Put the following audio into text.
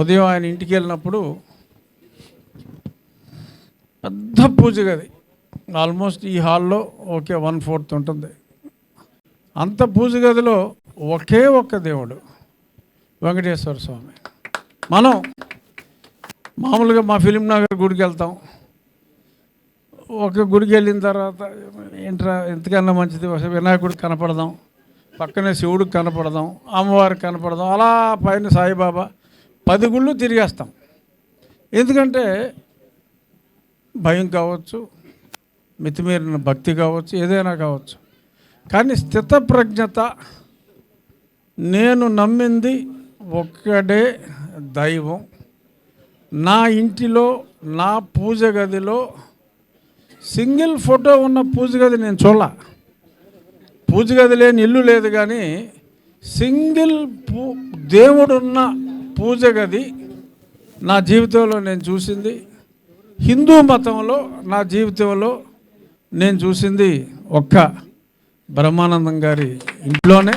ఉదయం ఆయన ఇంటికి వెళ్ళినప్పుడు పెద్ద పూజ గది, ఆల్మోస్ట్ ఈ హాల్లో ఓకే 1/4 ఉంటుంది. అంత పూజ గదిలో ఒకే ఒక్క దేవుడు వెంకటేశ్వర స్వామి. మనం మామూలుగా మా ఫిలిం నగర్ గుడికి వెళ్తాం. ఒక గుడికి వెళ్ళిన తర్వాత ఏంట్రా ఎంతకన్నా మంచిది వినాయకుడికి కనపడదాం, పక్కనే శివుడికి కనపడదాం, అమ్మవారికి కనపడదాం, అలా పైన సాయిబాబా 10 గుళ్ళు తిరిగేస్తాం. ఎందుకంటే భయం కావచ్చు, మితిమీరిన భక్తి కావచ్చు, ఏదైనా కావచ్చు. కానీ స్థితప్రజ్ఞత, నేను నమ్మింది ఒక్కడే దైవం, నా ఇంటిలో నా పూజ గదిలో సింగిల్ ఫోటో ఉన్న పూజ గది నేను చూడలా. పూజ గది లేని ఇల్లు లేదు, కానీ సింగిల్ దేవుడున్న పూజ గది నా జీవితంలో నేను చూసింది. హిందూ మతంలో నా జీవితంలో నేను చూసింది ఒక్క బ్రహ్మానందం గారి ఇంట్లోనే.